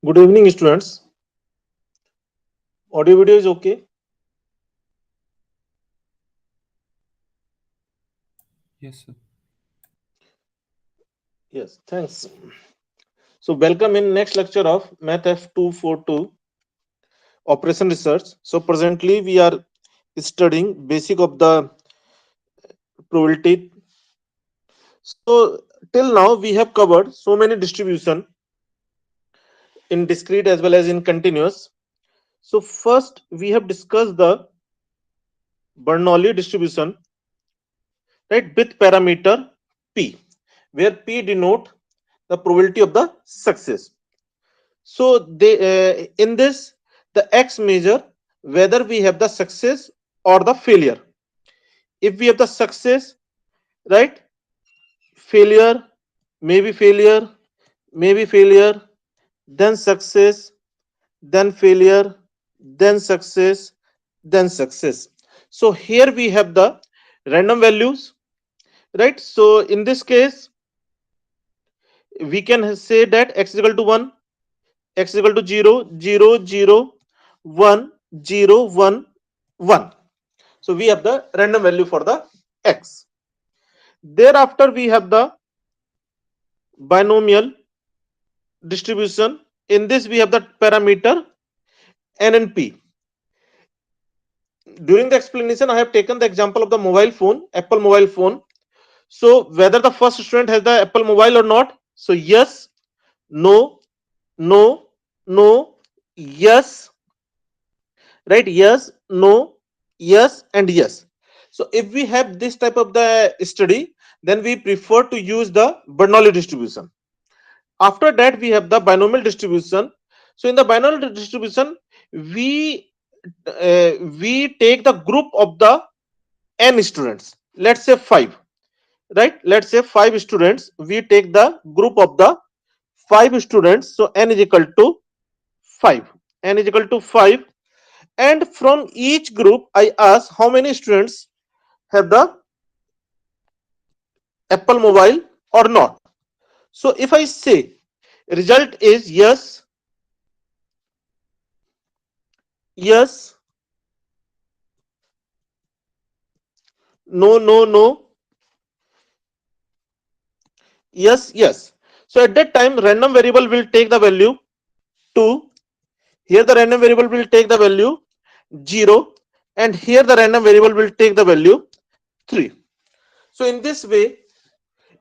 Good evening, students. Audio video is okay? Yes, sir. Yes, thanks. So, welcome in next lecture of Math F242 Operation Research. So, presently we are studying basic of the probability. So, till now we have covered so many distribution in discrete as well as in continuous. So, first we have discussed the Bernoulli distribution, right, with parameter P, where P denote the probability of the success. So they in this the X measure whether we have the success or the failure. If we have the success, right, failure, maybe failure, maybe failure, then success, then failure, then success, then success. So here we have the random values, right? So in this case, we can say that x is equal to 1, x is equal to 0, 0, 0, 1, 0, 1, 1. So we have the random value for the x. Thereafter, we have the binomial distribution. In this, we have the parameter n and p. During the explanation, I have taken the example of the mobile phone, Apple mobile phone. So whether the first student has the Apple mobile or not. So yes, no, no, no, yes, right? Yes, no, yes, and yes. So if we have this type of the study, then we prefer to use the Bernoulli distribution. After that, we have the binomial distribution. So in the binomial distribution, we we take the group of the n students. Let's say 5, right? Let's say 5 students. We take the group of the 5 students. So n is equal to 5. N is equal to 5, and from each group I ask how many students have the Apple mobile or not. So if I say result is yes, yes, no, no, no, yes, yes. So at that time random variable will take the value 2, here the random variable will take the value 0, and here the random variable will take the value 3. So in this way,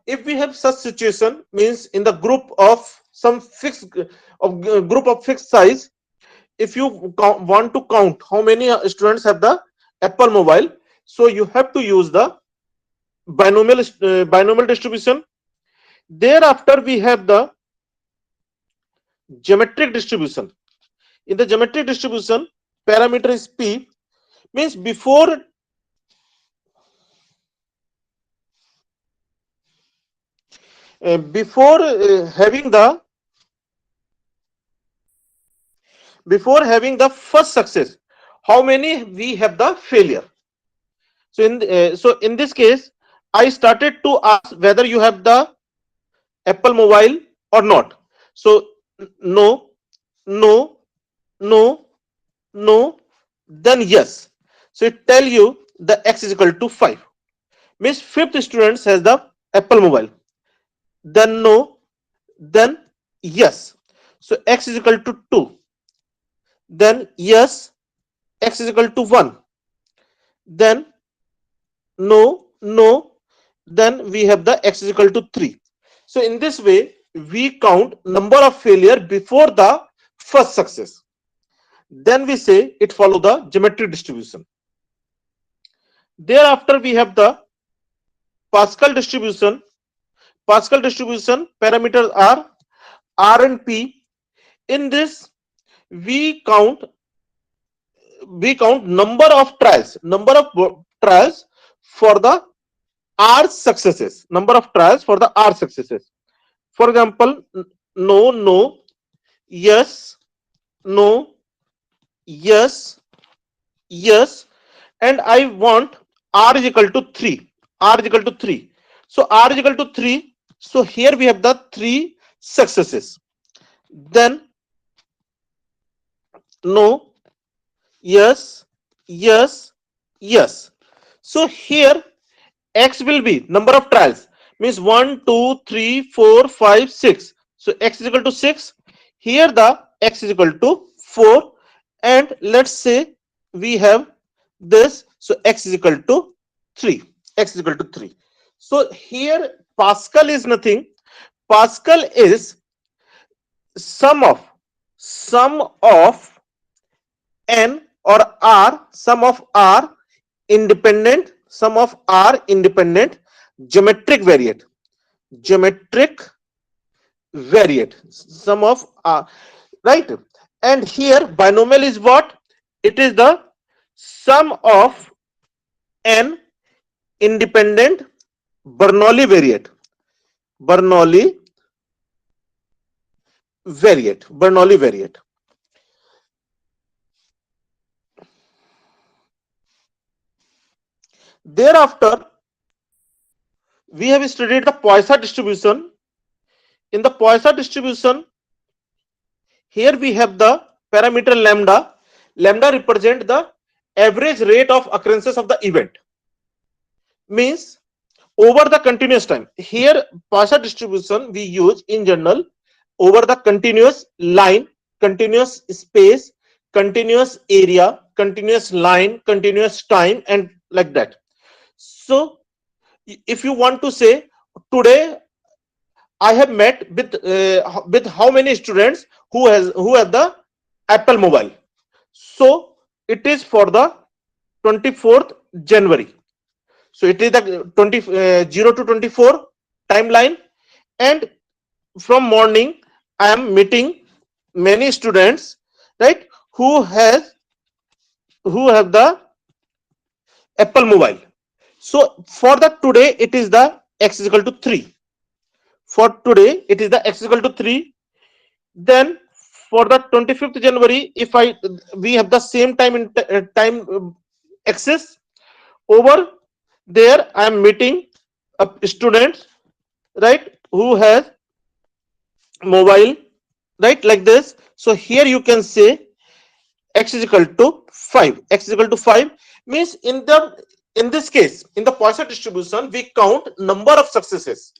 if we have such situation, means in the group of some fixed of group of fixed size, if you want to count how many students have the Apple mobile, so you have to use the binomial distribution. Thereafter we have the geometric distribution. In the geometric distribution, parameter is P, means before having the first success, how many we have the failure. So in this case, I started to ask whether you have the Apple mobile or not. So no, no, no, no, then yes. So it tell you the x is equal to 5. Means fifth student has the Apple mobile. Then no, then yes. So x is equal to 2. Then yes, x is equal to 1. Then no, no, then we have the x is equal to 3. So in this way, we count number of failure before the first success. Then we say it follow the geometric distribution. Thereafter we have the Pascal distribution. Pascal distribution parameters are R and P. In this, we count number of trials for the R successes. Number of trials for the R successes. For example, no, no, yes, no, yes, yes, and I want R is equal to 3. R is equal to 3. So R is equal to 3. So here we have the 3 successes. Then no, yes, yes, yes. So here x will be number of trials, means 1 2 3 4 5 6. So x is equal to 6. Here the x is equal to 4, and let's say we have this, so x is equal to 3. X is equal to 3. So here Pascal is nothing. Pascal is sum of n or r, sum of r independent geometric variate sum of r, right? And here binomial is what? It is the sum of n independent bernoulli variate. Thereafter we have studied the Poisson distribution. In the Poisson distribution, here we have the parameter lambda. Lambda represent the average rate of occurrences of the event, means over the continuous time. Here Poisson distribution we use in general over the continuous line, continuous space, continuous area, continuous line, continuous time, and like that. So if you want to say today I have met with how many students who have the Apple mobile. So it is for the 24th January. So it is the 0 to 24 timeline, and from morning I am meeting many students, right, who have the Apple mobile. So for the today it is the x is equal to 3. For today it is the x is equal to 3. Then for the 25th January, if we have the same time in time axis, over there I am meeting a student, right, who has mobile, right, like this. So here you can say x is equal to 5. X is equal to 5 means in this case, in the Poisson distribution, we count number of successes.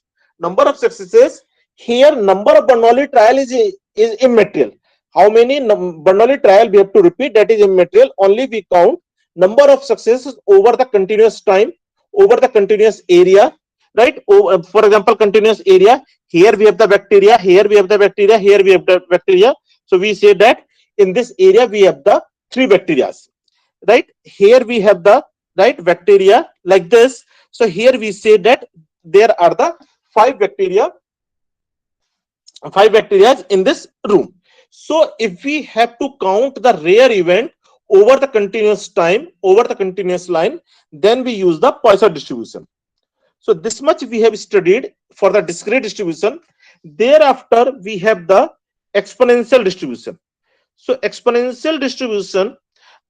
Here number of Bernoulli trial is immaterial. How many Bernoulli trial we have to repeat, that is immaterial. Only we count number of successes over the continuous time, over the continuous area, right? For example, continuous area, here we have the bacteria, here we have the bacteria, here we have the bacteria. So we say that in this area we have the 3 bacteria, right? Here we have the right bacteria like this. So here we say that there are the 5 bacteria in this room. So if we have to count the rare event over the continuous time, over the continuous line, then we use the Poisson distribution. So this much we have studied for the discrete distribution. Thereafter we have the exponential distribution. So exponential distribution,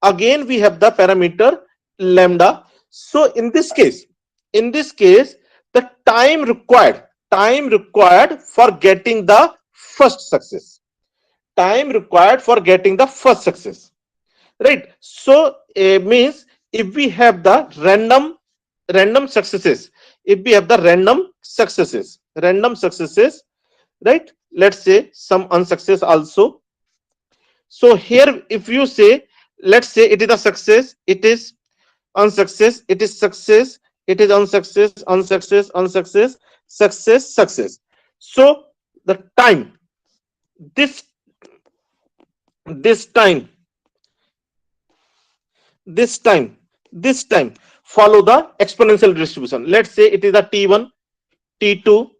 again we have the parameter lambda. So in this case the time required for getting the first success, right? So means if we have the random successes, right, let's say some unsuccess also. So here if you say, let's say it is a success, it is unsuccess, it is success, it is unsuccess, success. So the time, this time follow the exponential distribution. Let's say it is a t1, t2,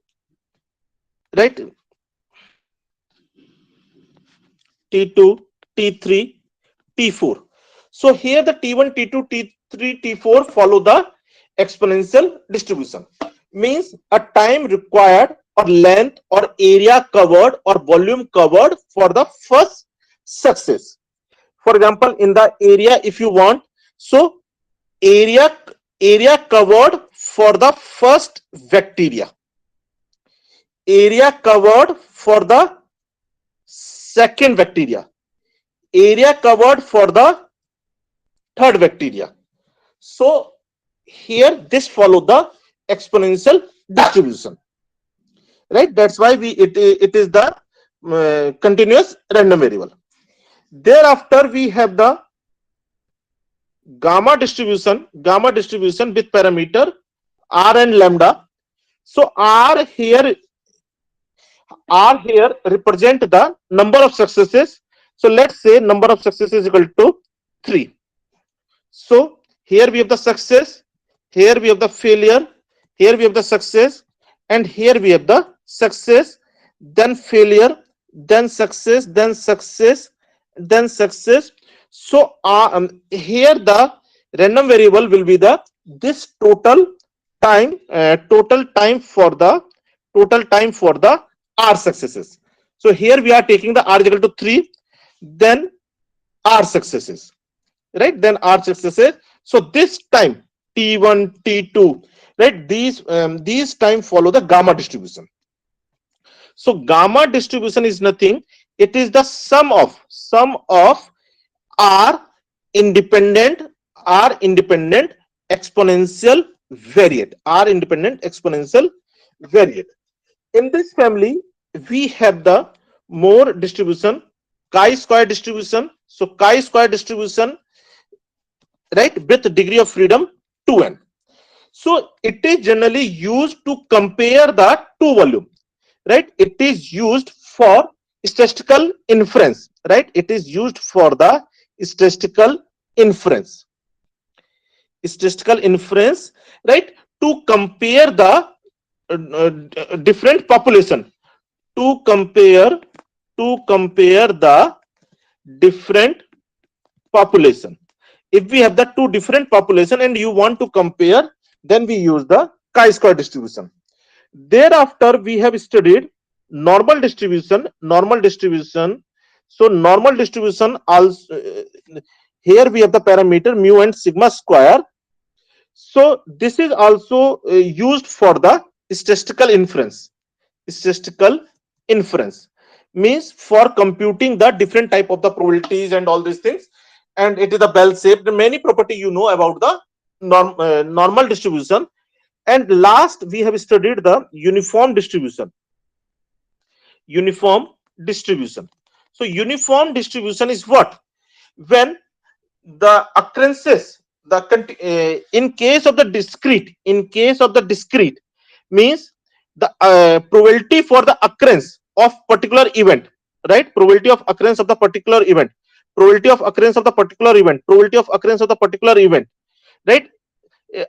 right, t2, t3, t4. So here the t1, t2, t3, t4 follow the exponential distribution, means a time required or length or area covered or volume covered for the first success. For example, in the area, if you want, so area covered for the first bacteria, area covered for the second bacteria, area covered for the third bacteria. So here this follow the exponential distribution, right? That's why it is the continuous random variable. Thereafter we have the gamma distribution with parameter r and lambda. So r here represent the number of successes. So let's say number of successes is equal to 3. So here we have the success, here we have the failure, here we have the success, and here we have the success, then failure, then success, then success, then success. So here the random variable will be the this total time for the r successes. So here we are taking the r is equal to 3, then r successes, right? Then r successes. So this time t1, t2, right? These time follow the gamma distribution. So gamma distribution is nothing. It is the sum of r independent exponential variate. R independent exponential variate. In this family, we have the more distribution, chi-square distribution. So chi-square distribution, right, with degree of freedom 2n. So it is generally used to compare the two volume, right? It is used for statistical inference, right? It is used for the statistical inference, right? To compare the different population, to compare the different population. If we have the two different population and you want to compare, then we use the chi-square distribution. Thereafter we have studied normal distribution. So normal distribution also, here we have the parameter mu and sigma square. So this is also used for the statistical inference. Means for computing the different type of the probabilities and all these things, and it is a bell shaped. Many property you know about the normal distribution. And last we have studied the uniform distribution. So uniform distribution is what? When the occurrences, in case of the discrete, means the probability for the occurrence of particular event, right? Probability of occurrence of the particular event, right,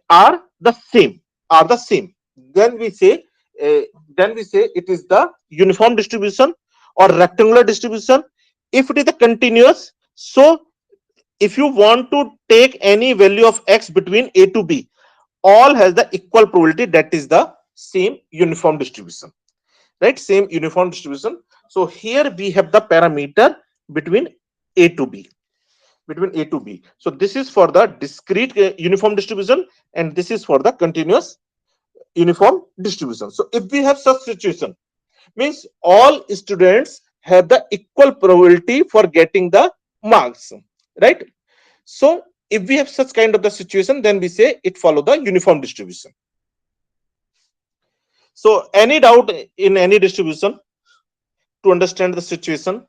are the same. Then we say it is the uniform distribution or rectangular distribution. If it is a continuous, so if you want to take any value of x between a to b, all has the equal probability, that is the same uniform distribution, right? Same uniform distribution. So here we have the parameter between a to b. So this is for the discrete uniform distribution, and this is for the continuous uniform distribution. So if we have such situation, means all students have the equal probability for getting the marks, right? So if we have such kind of the situation, then we say it follow the uniform distribution. So any doubt in any distribution to understand the situation?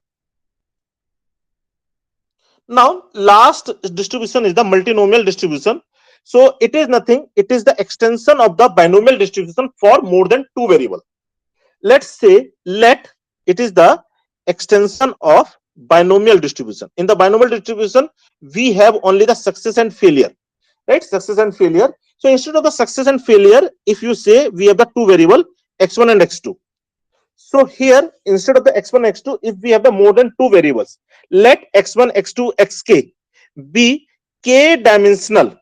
Now last distribution is the multinomial distribution. So it is nothing, it is the extension of the binomial distribution for more than two variable. Let's say it is the extension of binomial distribution. In the binomial distribution, we have only the success and failure, right? Success and failure. So instead of the success and failure, if you say we have the two variable x1 and x2. So here instead of the x1 x2, if we have the more than two variables, let x1 x2 xk be k dimensional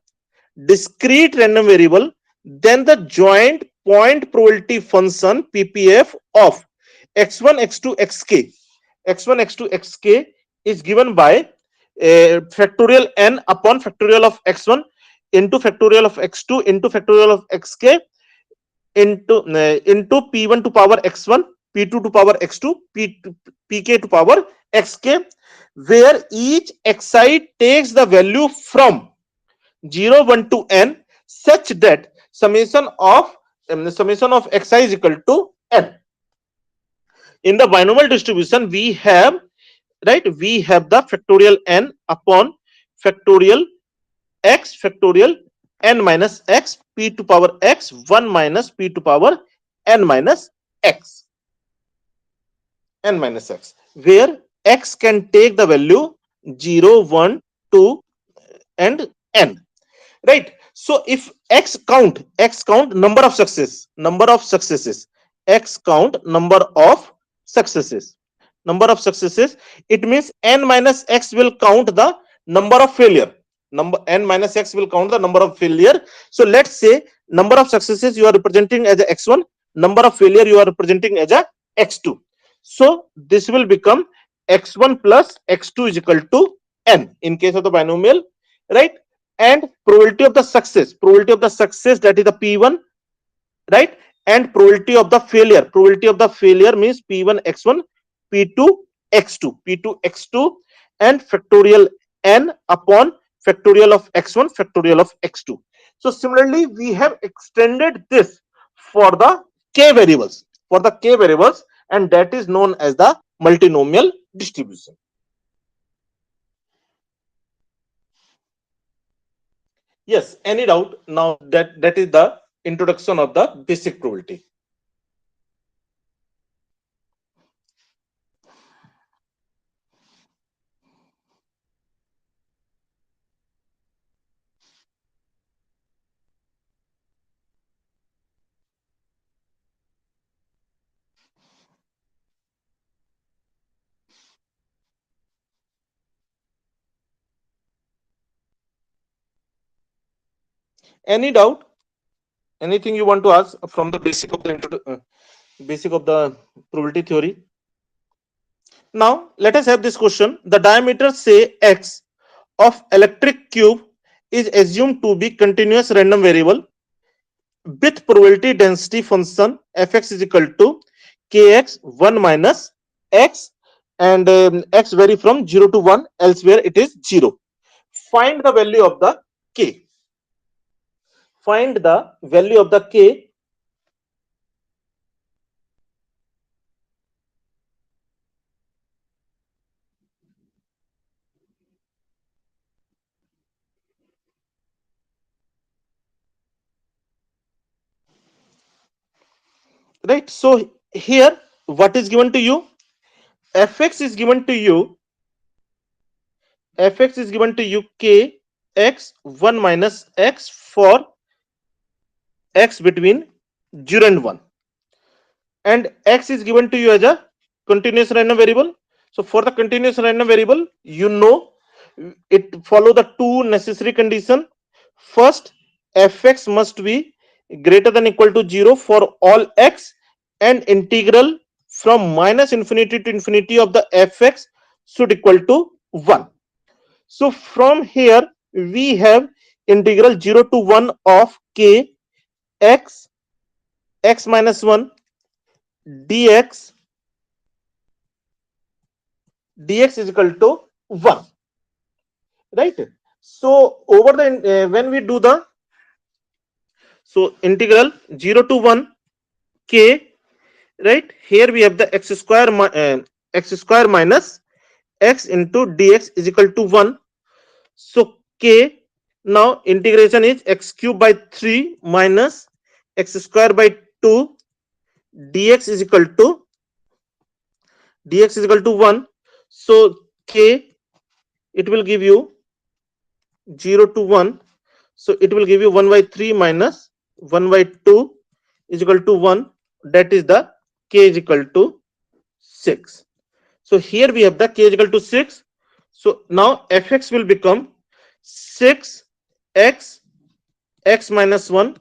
discrete random variable, then the joint point probability function ppf of x1 x2 xk is given by factorial n upon factorial of x1 into factorial of x2 into factorial of xk into p1 to power x1 p2 to power x2, pk to power xk, where each xi takes the value from 0, 1 to n such that summation of xi is equal to n. In the binomial distribution, we have the factorial n upon factorial x factorial n minus x p to power x 1 minus p to power n minus x, where x can take the value 0, 1, 2 and n. Right. So if x count number of successes, x count number of successes, it means n minus x will count the number of failure. N minus x will count the number of failure. So let's say number of successes you are representing as a x1, number of failure you are representing as a x2. So this will become x1 plus x2 is equal to n in case of the binomial, right? And probability of the success, that is the p1, right? And probability of the failure means p1 x1, p2 x2, and factorial n upon factorial of x1, factorial of x2. So similarly we have extended this for the k variables, and that is known as the multinomial distribution. Yes, any doubt? Now that is the introduction of the basic probability. Any doubt? Anything you want to ask from the basic of the probability theory? Now let us have this question. The diameter say x of electric cube is assumed to be continuous random variable with probability density function fx is equal to kx 1 minus x, and x vary from 0 to 1, elsewhere it is 0. Find the value of the k. Right. So here what is given to you? Fx is given to you k x 1 minus x for x between 0 and 1, and x is given to you as a continuous random variable. So for the continuous random variable, it follow the two necessary condition. First, fx must be greater than equal to 0 for all x, and integral from minus infinity to infinity of the fx should equal to 1. So from here we have integral 0 to 1 of k x x minus 1 dx is equal to 1, right? So over the when we do the integral 0 to 1 k, right? Here we have the x square minus x into dx is equal to 1. So k, now integration is x cube by 3 minus x square by 2 dx is equal to 1. So k, it will give you 0 to 1. So it will give you 1 by 3 minus 1 by 2 is equal to 1. That is the k is equal to 6. So here we have the k is equal to 6. So now fx will become 6 x minus 1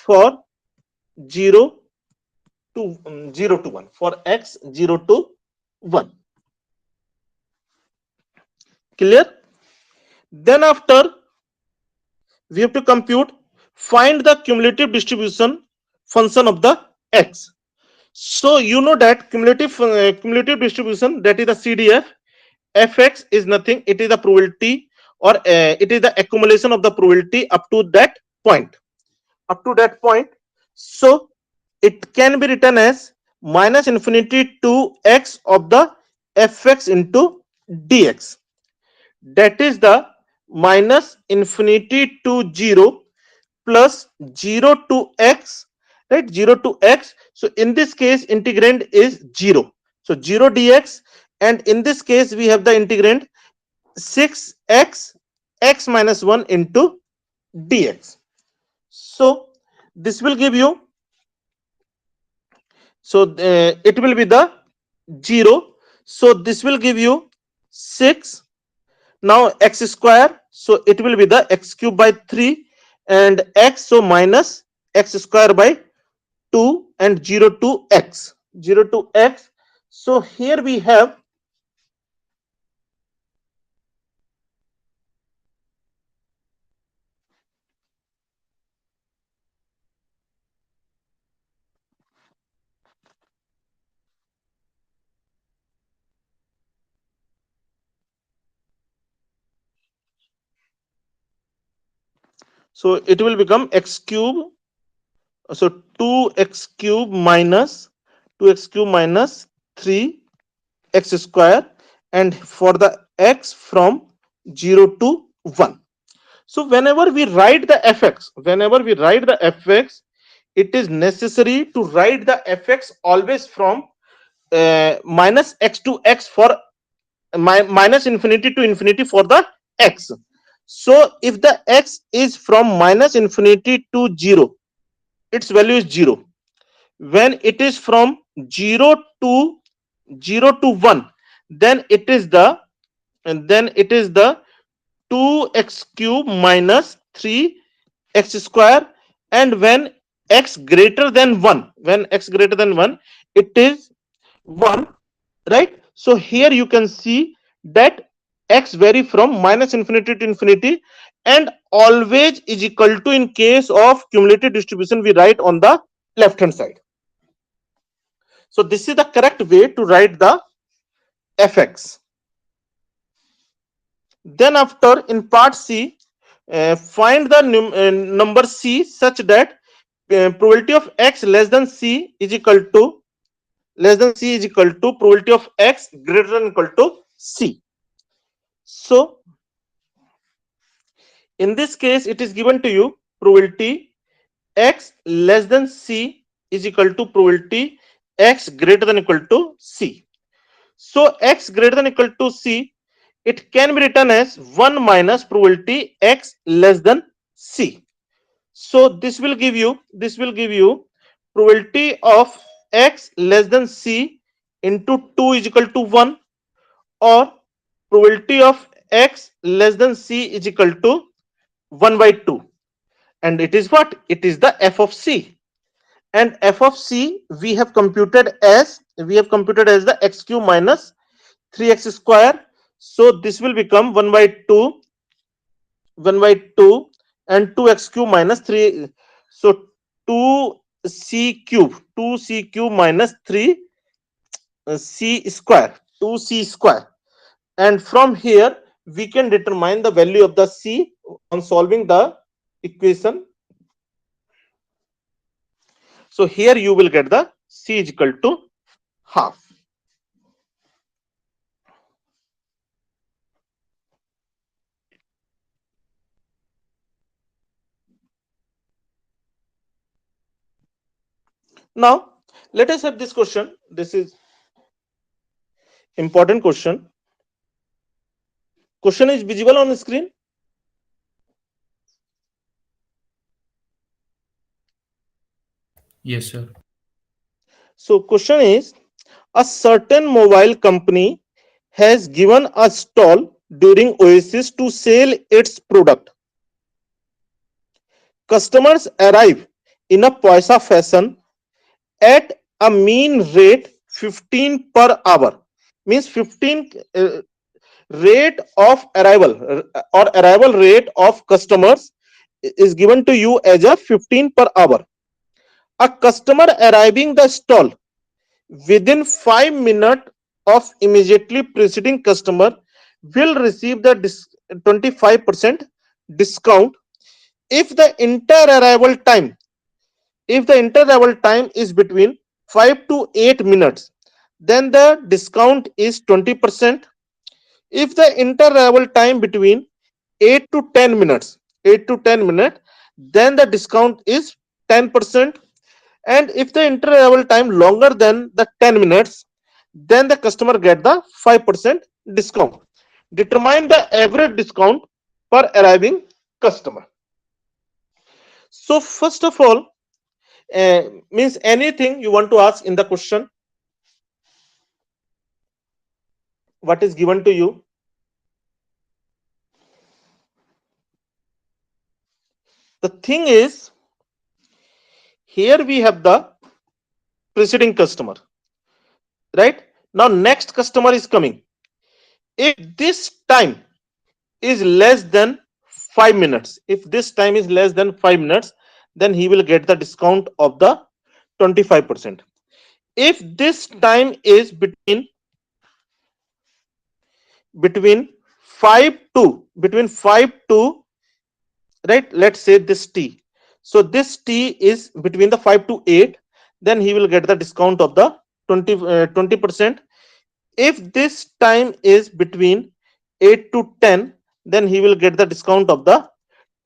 for 0 to 1, for x 0 to 1. Clear? Then after we have to find the cumulative distribution function of the x. So you know that cumulative distribution, that is the CDF, fx is nothing, it is the probability, or it is the accumulation of the probability up to that point, up to that point. So it can be written as minus infinity to x of the fx into dx, that is the minus infinity to 0 plus 0 to x, right, 0 to x. So in this case integrand is 0, so 0 dx, and in this case we have the integrand 6x x minus 1 into dx. So this will give you, so it will be the 0, so this will give you 6. Now x square, so it will be the x cube by 3, and x, so minus x square by 2, and 0 to x, 0 to x. So here we have, so it will become x cube, so 2x cube minus 2x cube minus 3x square, and for the x from 0 to 1. So whenever we write the fx, whenever we write the fx, it is necessary to write the fx always from minus x to x, for minus infinity to infinity for the x. So if the x is from minus infinity to 0, its value is 0. When it is from 0 to 1, then it is the, and then it is the 2x cube minus 3x square, and when x greater than 1, when x greater than 1, it is 1, right? So here you can see that x vary from minus infinity to infinity, and always is equal to, in case of cumulative distribution, we write on the left hand side. So this is the correct way to write the fx. Then after, in part C, find the number c such that probability of x less than c is equal to, probability of x greater than equal to c. So in this case it is given to you, probability x less than c is equal to probability x greater than equal to c. So x greater than equal to c, it can be written as 1 minus probability x less than c. So this will give you, probability of x less than c into 2 is equal to 1, or probability of x less than c is equal to 1 by 2, and it is what? It is the f of c, and f of c we have computed as, the x cube minus 3x square. So this will become 1 by 2, and 2x cube minus 3, so 2c cube, minus 3 c square, 2c square, and from here we can determine the value of the c on solving the equation. So here you will get the c is equal to half. Now let us have this question. This is important question. Question is visible on the screen. Yes, sir. So question is, a certain mobile company has given a stall during Oasis to sell its product. Customers arrive in a Poisson fashion at a mean rate 15 per hour. Means 15 rate of arrival, or arrival rate of customers is given to you as a 15 per hour. A customer arriving the stall within 5 minutes of immediately preceding customer will receive the 25% discount if the inter-arrival time is between 5 to 8 minutes, then the discount is 20%. If the inter-arrival time between 8 to 10 minutes, then the discount is 10%. And if the inter-arrival time longer than the 10 minutes, then the customer get the 5% discount. Determine the average discount per arriving customer. So first of all, means anything you want to ask in the question, what is given to you. The thing is, here we have the preceding customer, right? Now next customer is coming. If this time is less than 5 minutes, then he will get the discount of the 25%. If this time is between 5 to, right, let's say this t, so this t is between the 5 to 8, then he will get the discount of the 20%. If this time is between 8 to 10, then he will get the discount of the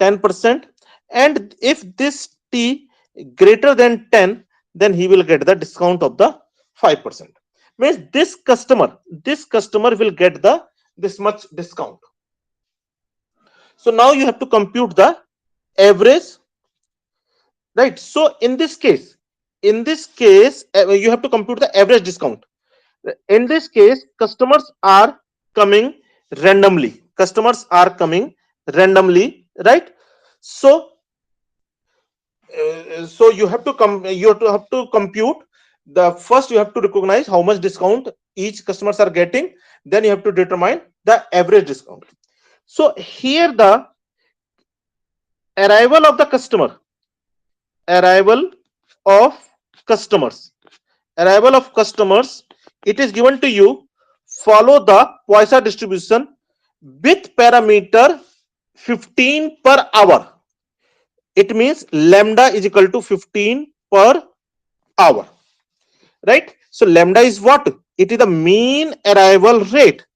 10%. And if this t greater than 10, then he will get the discount of the 5%. Means this customer will get the this much discount. So now you have to compute the average, right? So in this case you have to compute the average discount. In this case, customers are coming randomly, right? So you have to compute the first. You have to recognize how much discount each customers are getting, then you have to determine the average discount. So here the arrival of customers, it is given to you. Follow the Poisson distribution with parameter 15 per hour. It means lambda is equal to 15 per hour, right? So lambda is what? It is the mean arrival rate,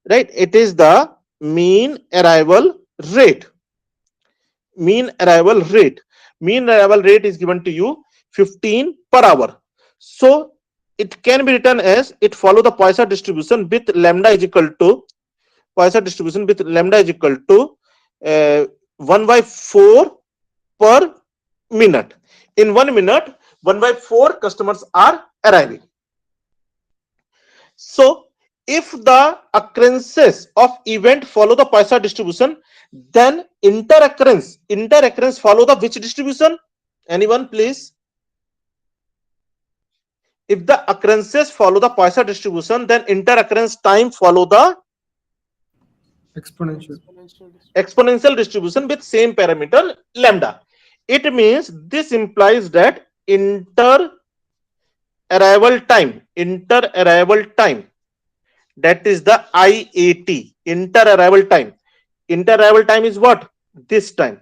right? It is the mean arrival rate. Mean arrival rate is given to you 15 per hour. So it can be written as, it follow the Poisson distribution with lambda is equal to 1 by 4 per minute. In 1 minute, 1 by 4 customers are arriving. So if the occurrences of event follow the Poisson distribution, then inter-occurrence follow the which distribution? Anyone, please? If the occurrences follow the Poisson distribution, then inter-occurrence time follow the exponential distribution with same parameter lambda. It means this implies that inter-arrival time, that is the IAT, inter-arrival time. Inter-arrival time is what? This time,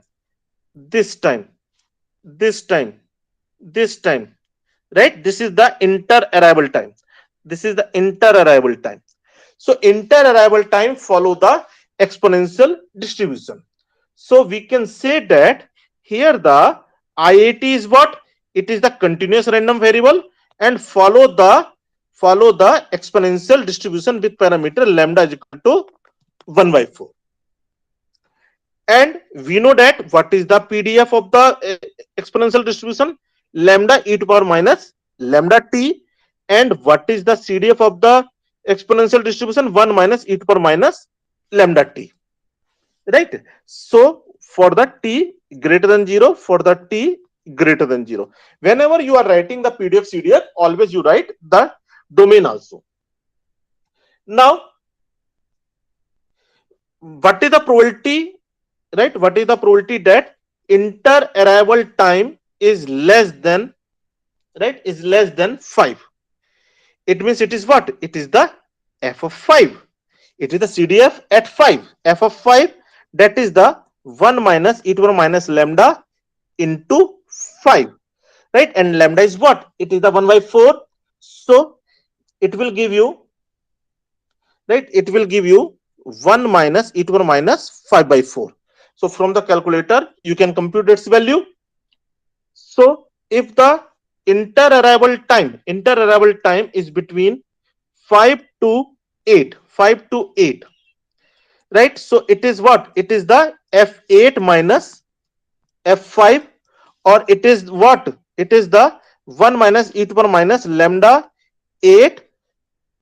right? This is the inter-arrival time. So inter-arrival time follow the exponential distribution. So we can say that here the IAT is what? It is the continuous random variable and follow the exponential distribution with parameter lambda is equal to 1 by 4. And we know that what is the PDF of the exponential distribution? Lambda e to power minus lambda t. And what is the CDF of the exponential distribution? 1 minus e to power minus lambda t, right? So for the t greater than 0, whenever you are writing the PDF CDF, always you write the domain also. Now what is the probability, right? What is the probability that inter-arrival time is less than 5? it means it is what? It is the f of 5. It is the CDF at 5. F of 5, that is the 1 minus e to the power minus lambda into 5, right? And lambda is what? It is the 1 by 4. So it will give you, right? It will give you 1 minus e to the power minus 5 by 4. So from the calculator, you can compute its value. So if the inter-arrival time is between 5 to 8, right? So it is what? It is the f8 minus f5, or it is what? It is the 1 minus e to the power minus lambda 8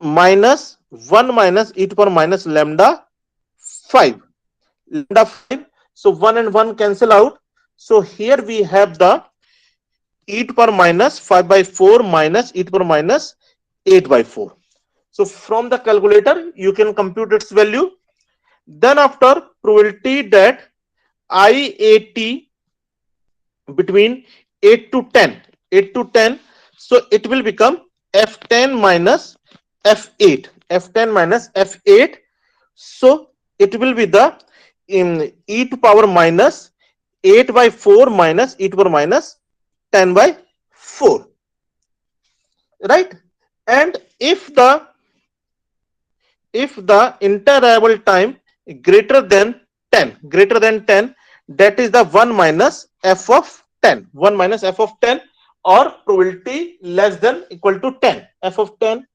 minus 1 minus e to the power minus lambda 5. Lambda 5. So 1 and 1 cancel out. So here we have the e to the power minus 5 by 4 minus e to the power minus 8 by 4. So from the calculator, you can compute its value. Then after, probability that IAT between 8 to 10, so it will become f10 minus f8, so it will be the e to power minus 8 by 4 minus e to power minus 10 by 4, right? And if the inter-arrival time greater than 10, that is the 1 minus f of 10, or probability less than equal to 10, f of 10.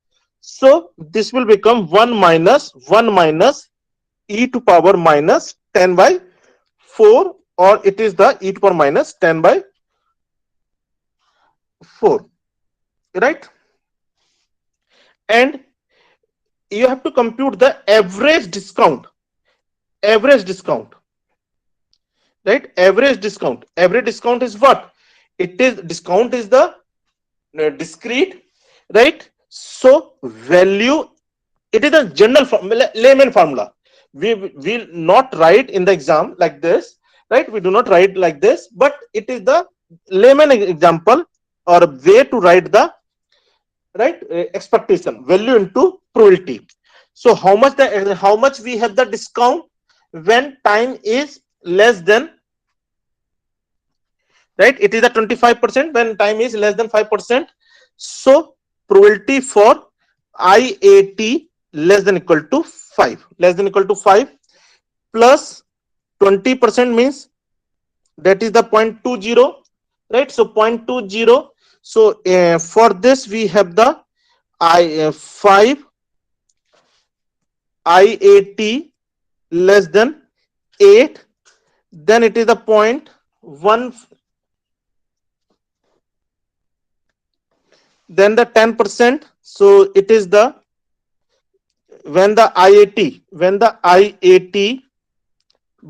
So this will become 1 minus e to power minus 10 by 4, or it is the e to power minus 10 by 4, right? And you have to compute the average discount, right? Average discount is what? It is, discount is the discrete, right? So value, it is a general layman formula. We will not write in the exam like this, right? We do not write like this, but it is the layman example or way to write the, right, expectation value into probability. So how much we have the discount when time is less than, right? It is a 25% when time is less than 5%. So probability for IAT less than equal to 5, plus 20% means that is the 0.20, right? So 0.20. So for this we have the 5 IAT less than 8, then it is the 0.1, then the 10%. So it is the, when the IAT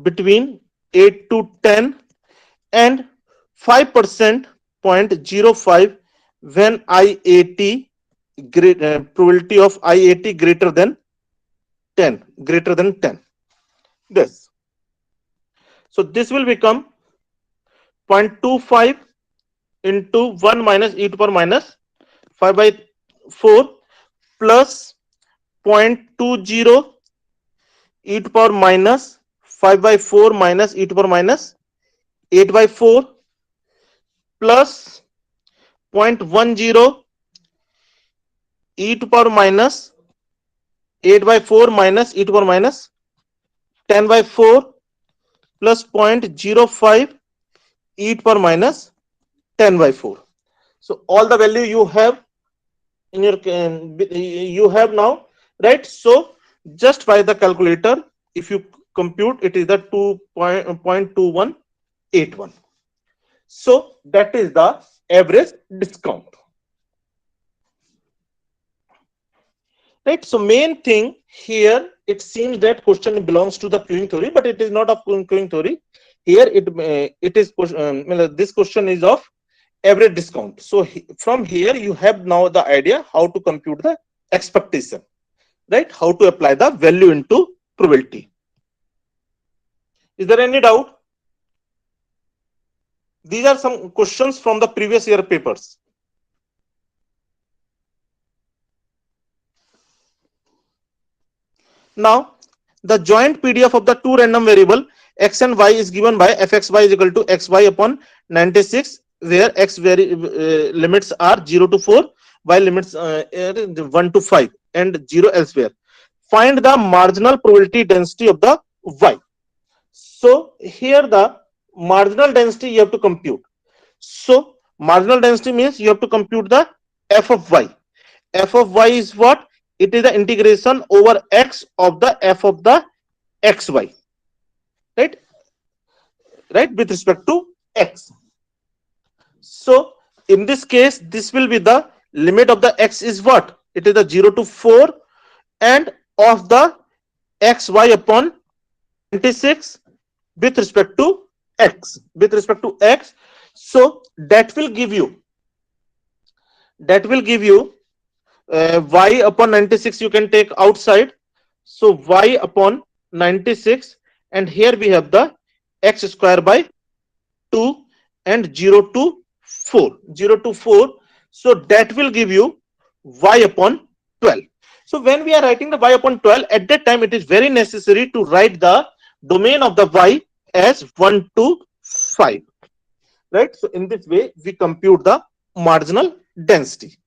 between 8 to 10, and 5%, 0.05 when IAT probability of IAT greater than 10, this. So this will become 0.25 into 1 minus e to power minus 5 by 4 plus 0.20 e to power minus 5 by 4 minus e to power minus 8 by 4 plus 0.10 e to power minus 8 by 4 minus e to power minus 10 by 4 plus 0.05 e to power minus 10 by 4. So all the value you have in your, you have now, right? So just by the calculator, if you compute, it is the 2.2181. So that is the average discount, right? So main thing here, it seems that question belongs to the queuing theory, but it is not of queuing theory. Here it is this question is of average discount. So from here you have now the idea how to compute the expectation, right? How to apply the value into probability. Is there any doubt? These are some questions from the previous year papers. Now the joint PDF of the two random variable x and y is given by fxy is equal to xy upon 96, where x limits are 0 to 4, y limits 1 to 5 and 0 elsewhere. Find the marginal probability density of the y. So here the marginal density you have to compute. So marginal density means you have to compute the f of y. F of y is what? It is the integration over x of the f of the xy, right? Right, with respect to x. So in this case, this will be the limit of the x is what? It is the 0 to 4 and of the xy upon 96 with respect to x. With respect to x. So that will give you y upon 96 you can take outside. So y upon 96, and here we have the x square by 2 and 0 to 4. 0 to 4. So that will give you y upon 12. So when we are writing the y upon 12, at that time it is very necessary to write the domain of the y as 1 to 5. Right? So in this way we compute the marginal density.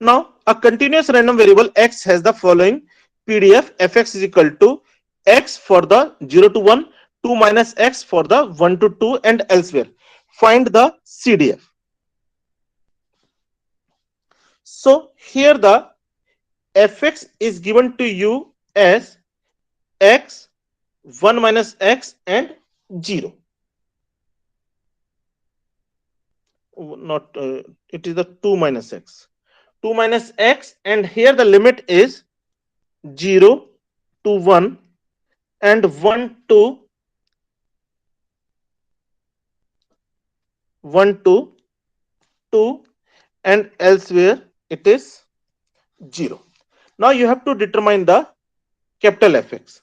Now, a continuous random variable x has the following PDF: fx is equal to x for the 0 to 1, 2 minus x for the 1 to 2 and elsewhere. Find the CDF. So here the fx is given to you as x, 1 minus x and 0. Not it is the 2 minus x. 2 minus x, and here the limit is 0 to 1 and 1 to 2 and elsewhere it is 0. Now you have to determine the capital Fx.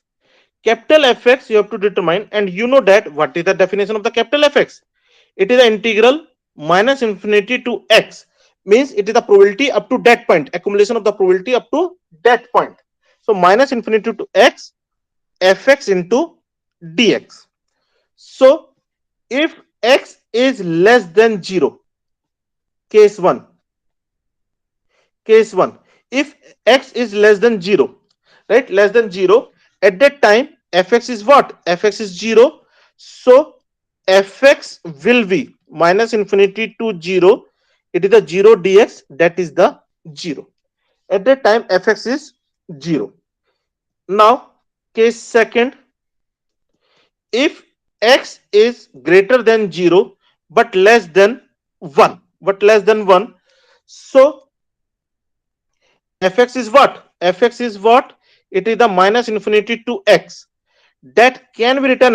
Capital Fx you have to determine, and you know that what is the definition of the capital Fx? It is the integral minus infinity to x, means it is the probability up to that point, accumulation of the probability up to that point. So minus infinity to x, fx into dx. So if x is less than 0, case 1, if x is less than 0, right, less than 0, at that time fx is what? Fx is 0. So fx will be minus infinity to 0, it is the 0 dx, that is the 0. At that time fx is 0. Now case second, if x is greater than 0 but less than 1, so fx is what? Fx is what? It is the minus infinity to x. That can be written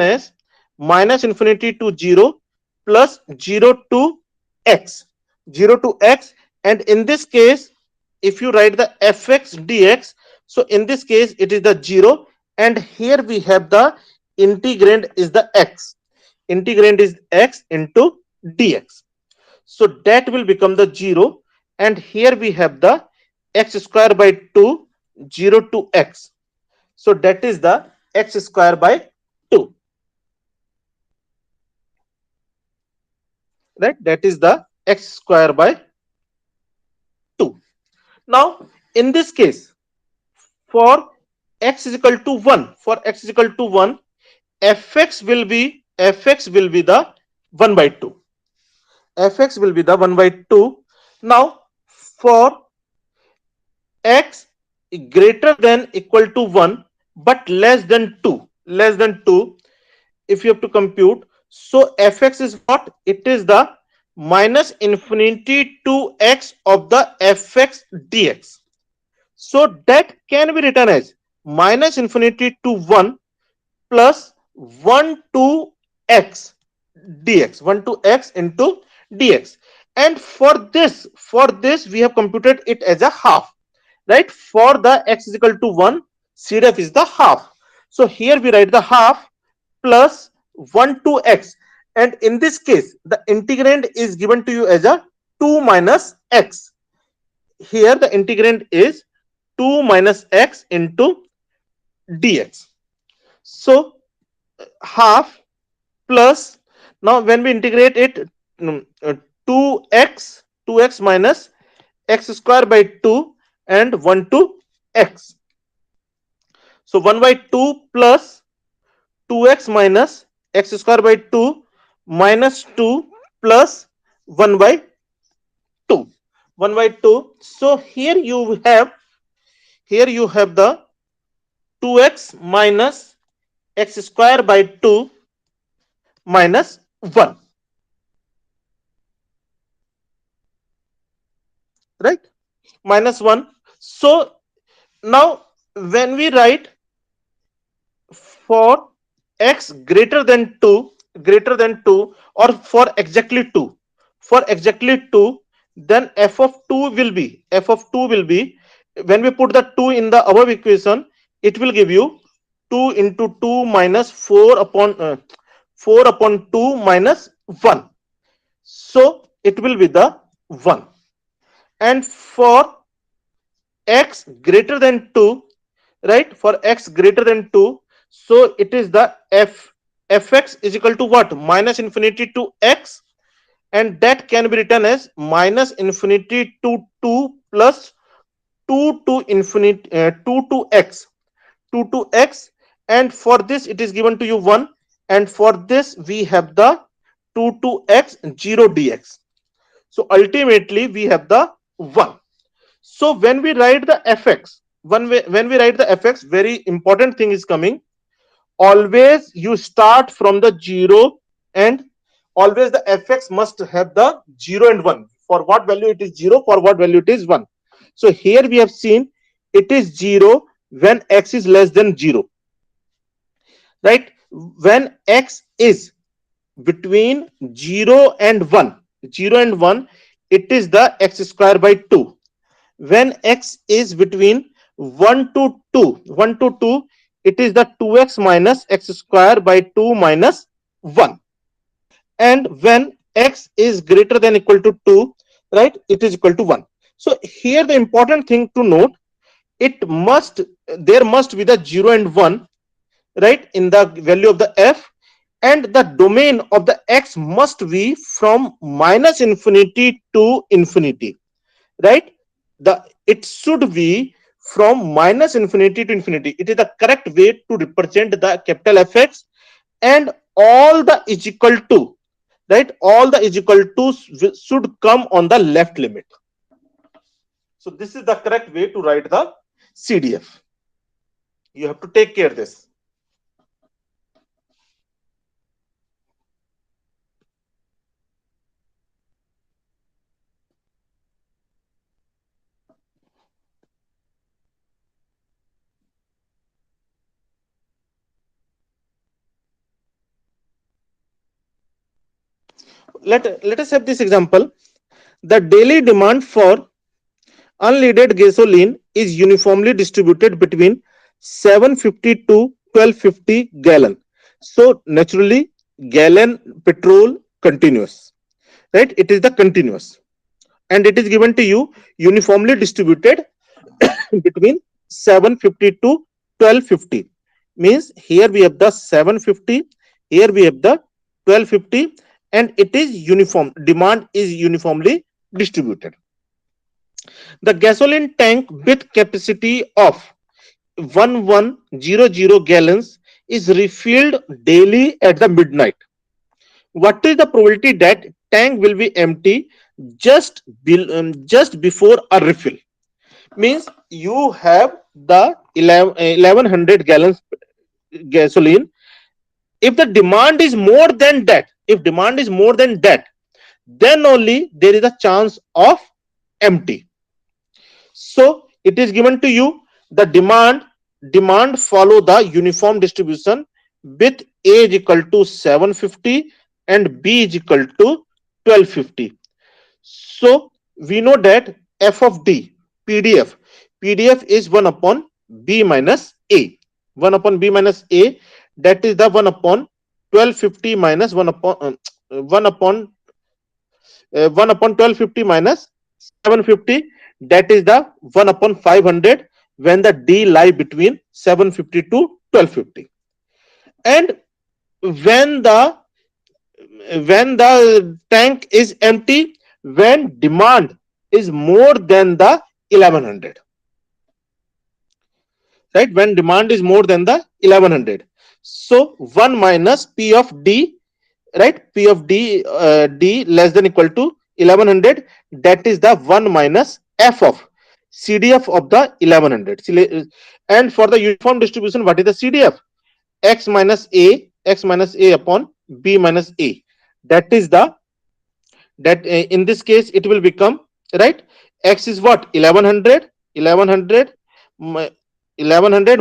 as minus infinity to 0 plus 0 to x. 0 to x, and in this case if you write the fx dx, so in this case it is the 0, and here we have the integrand is the x. Integrand is x into dx. So that will become the 0, and here we have the x square by 2, 0 to x. So that is the x square by 2. Right? That is the x square by 2. Now, in this case, for x is equal to 1, fx will be the 1 by 2. Fx will be the 1 by 2. Now, for x greater than equal to 1 but less than 2, if you have to compute, so fx is what? It is the minus infinity to x of the fx dx. So that can be written as minus infinity to 1 plus 1 to x dx, 1 to x into dx. And for this we have computed it as a half, right? For the x is equal to 1, CDF is the half. So here we write the half plus 1 to x. And in this case, the integrand is given to you as a 2 minus x. Here the integrand is 2 minus x into dx. So half plus, now when we integrate it, 2x minus x square by 2 and 1 to x. So 1 by 2 plus 2x minus x square by 2 minus 2 plus 1 by 2. 1 by 2. So here you have the 2x minus x square by 2 minus 1, right? Minus 1. So now when we write for x greater than 2 or for exactly 2, then f of 2 will be when we put the 2 in the above equation, it will give you 2 into 2 minus 4 upon 2 minus 1. So it will be the 1. And for x greater than 2, right, for x greater than 2, so it is the fx is equal to what? Minus infinity to x, and that can be written as minus infinity to 2 plus 2 to infinity 2 to x, 2 to x. And for this it is given to you 1, and for this we have the 2 to x 0 dx. So ultimately we have the 1. So when we write the fx, when we write the fx, very important thing is coming. Always you start from the 0, and always the fx must have the 0 and 1. For what value it is 0, for what value it is 1. So here we have seen it is 0 when x is less than 0, right? When x is between 0 and 1, it is the x square by 2. When x is between 1 to 2, it is the 2x minus x square by 2 minus 1. And when x is greater than equal to 2, right, it is equal to 1. So here the important thing to note, there must be the 0 and 1, right, in the value of the f, and the domain of the x must be from minus infinity to infinity, right? It should be from minus infinity to infinity. It is the correct way to represent the capital fx, and all the is equal to, right, all the is equal to should come on the left limit. So this is the correct way to write the CDF. You have to take care of this. Let us have this example. The daily demand for unleaded gasoline is uniformly distributed between 750 to 1250 gallon. So naturally, gallon petrol continuous, right? It is the continuous, and it is given to you uniformly distributed between 750 to 1250. Means here we have the 750, here we have the 1250, and it is uniform. Demand is uniformly distributed. The gasoline tank with capacity of 1100 gallons is refilled daily at the midnight. What is the probability that tank will be empty just before a refill? Means you have the 1100 gallons gasoline. If the demand is more than that, then only there is a chance of empty. So it is given to you the demand follow the uniform distribution with A is equal to 750 and B is equal to 1250. So we know that f of d PDF is 1 upon B minus A. 1 upon B minus A, that is the 1 upon 1250 minus 1 upon 1250 minus 750, that is the 1 upon 500 when the D lie between 750 to 1250. And when the tank is empty, when demand is more than the 1100, right? When demand is more than the 1100, so 1 minus P of D, right? P of D, D less than equal to 1100, that is the 1 minus F of CDF of the 1100. And for the uniform distribution, what is the CDF? X minus A upon B minus A. That is the, that in this case it will become, right, X is what? 1100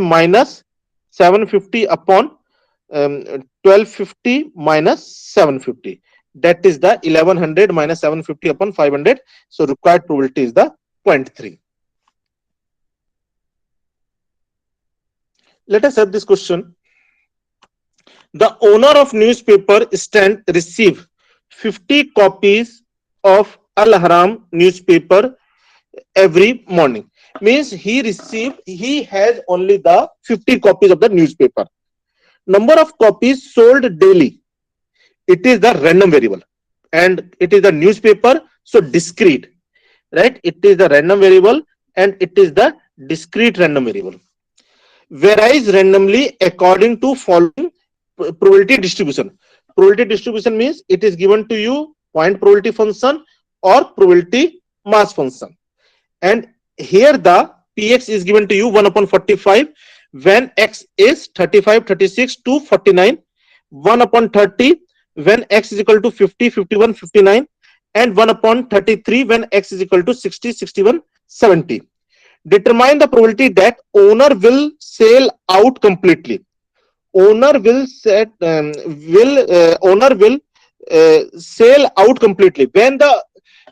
minus 750 upon 1250 minus 750, that is the 1100 minus 750 upon 500. So required probability is the 0.3. Let us have this question. The owner of newspaper stand receive 50 copies of Al Haram newspaper every morning. Means he has only the 50 copies of the newspaper. Number of copies sold daily, it is the random variable, and it is the newspaper, so discrete, right? It is the random variable and it is the discrete random variable. Varies randomly according to following probability distribution. Probability distribution means it is given to you point probability function or probability mass function, and here the Px is given to you 1 upon 45 when X is 35, 36 to 49, 1 upon 30 when X is equal to 50, 51, 59, and 1 upon 33 when X is equal to 60, 61, 70. Determine the probability that owner will sell out completely. Owner will sell out completely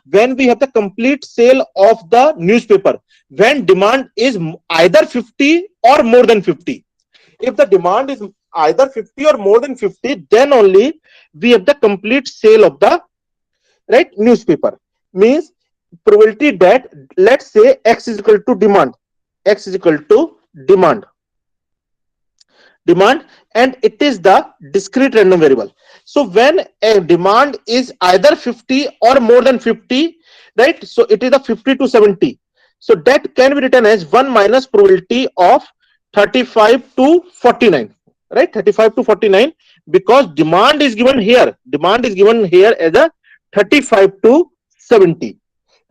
when we have the complete sale of the newspaper, when demand is either 50 or more than 50. If the demand is either 50 or more than 50, then only we have the complete sale of the, right, newspaper. Means probability that, let's say X is equal to demand, X is equal to demand, and it is the discrete random variable. So when a demand is either 50 or more than 50, right, so it is the 50 to 70, so that can be written as 1 minus probability of 35 to 49, right? 35 to 49, because demand is given here as a 35 to 70,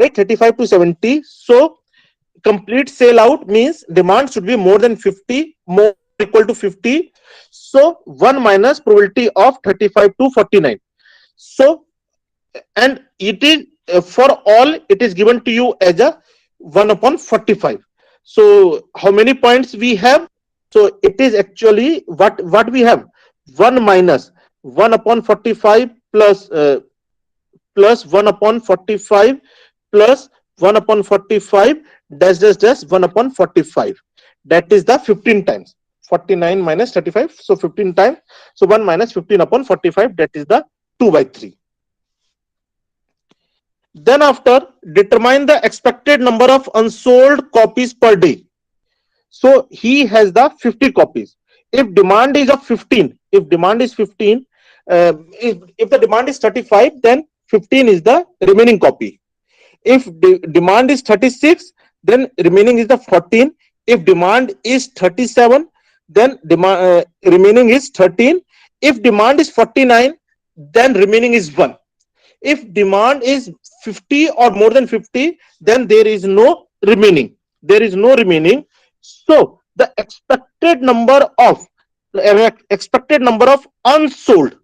right? 35 to 70. So complete sale out means demand should be more than 50, more equal to 50. So 1 minus probability of 35 to 49. So, and it is for all, it is given to you as a 1 upon 45. So how many points we have? So it is actually what we have, 1 minus 1 upon 45 plus 1 upon 45 plus 1 upon 45 dash 1 upon 45. That is the 15 times. 49 minus 35, so 15 times. So 1 minus 15 upon 45, that is the 2 by 3. Then after, determine the expected number of unsold copies per day. So he has the 50 copies. If demand is of 15, if demand is 15, if the demand is 35, then 15 is the remaining copy. If demand is 36, then remaining is the 14. If demand is 37, then remaining is 13. If demand is 49, then remaining is 1. If demand is 50 or more than 50, then there is no remaining. So the expected number of unsold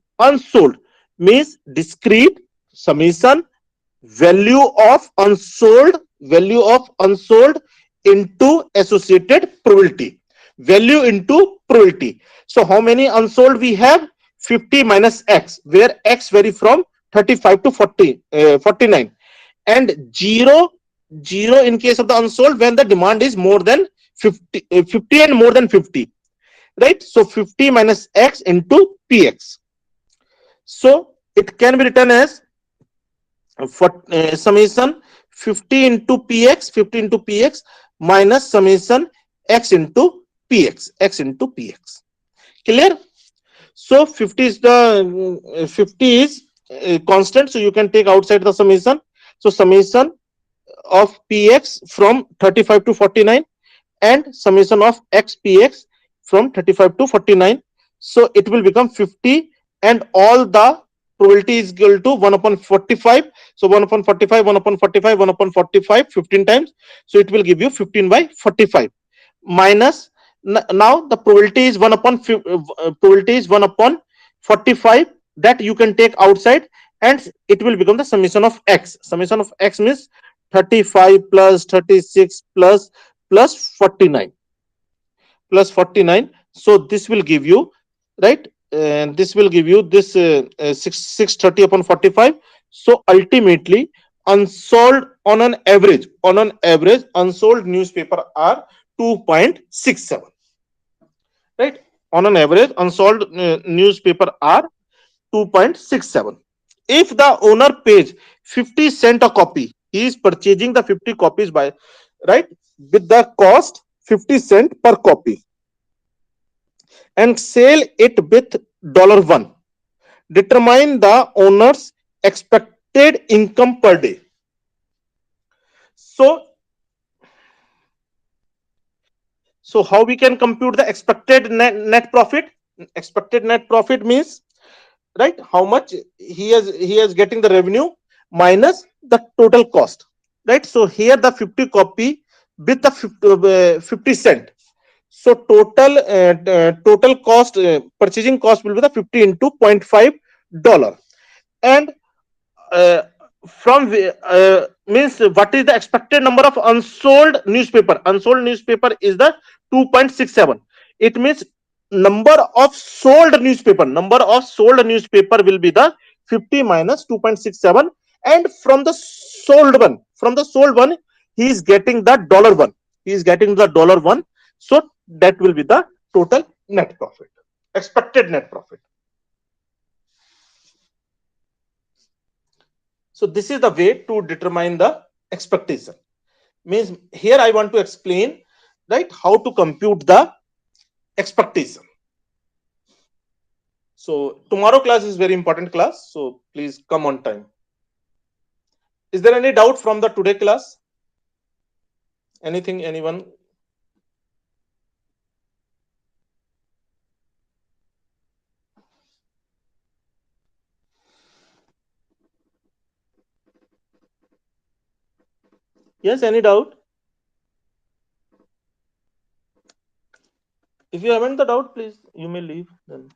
means discrete summation value of unsold into associated probability, value into probability. So how many unsold we have? 50 minus X, where X vary from 35 to 49, and 0 in case of the unsold when the demand is more than 50 and more than 50, right? So 50 minus X into PX. So it can be written as for summation 50 into px, 50 into px minus summation x into px, x into px. Clear? So 50 is the 50 is constant, so you can take outside the summation. So summation of px from 35 to 49 and summation of xpx from 35 to 49. So it will become 50 and all the probability is equal to 1 upon 45. So 1 upon 45, 1 upon 45, 1 upon 45, 15 times. So it will give you 15 by 45 minus, now the probability is 1 upon probability is 1 upon 45 that you can take outside, and it will become the summation of x. Summation of x means 35 plus 36 plus 49 plus 49. So this will give you, right, and this will give you this 630 upon 45. So ultimately unsold, on an average unsold newspaper are 2.67, right? On an average unsold newspaper are 2.67. If the owner pays 50 cent a copy, he is purchasing the 50 copies by, right, with the cost 50 cent per copy and sell it with $1. Determine the owner's expected income per day. So, so how we can compute the expected net profit? Expected net profit means, right, how much he is getting the revenue minus the total cost, right? So here the 50 copy with the 50 cent. So total cost, purchasing cost will be the 50 into $0.5, and uh, from means what is the expected number of unsold newspaper? Unsold newspaper is the 2.67. It means number of sold newspaper will be the 50 minus 2.67, and from the sold one he is getting the $1. He is getting the $1. So that will be the total net profit, expected net profit. So this is the way to determine the expectation. Means here I want to explain, right, how to compute the expectation. So tomorrow class is very important class. So please come on time. Is there any doubt from the today class? Anything, anyone? Yes, any doubt? If you haven't the doubt, please you may leave then.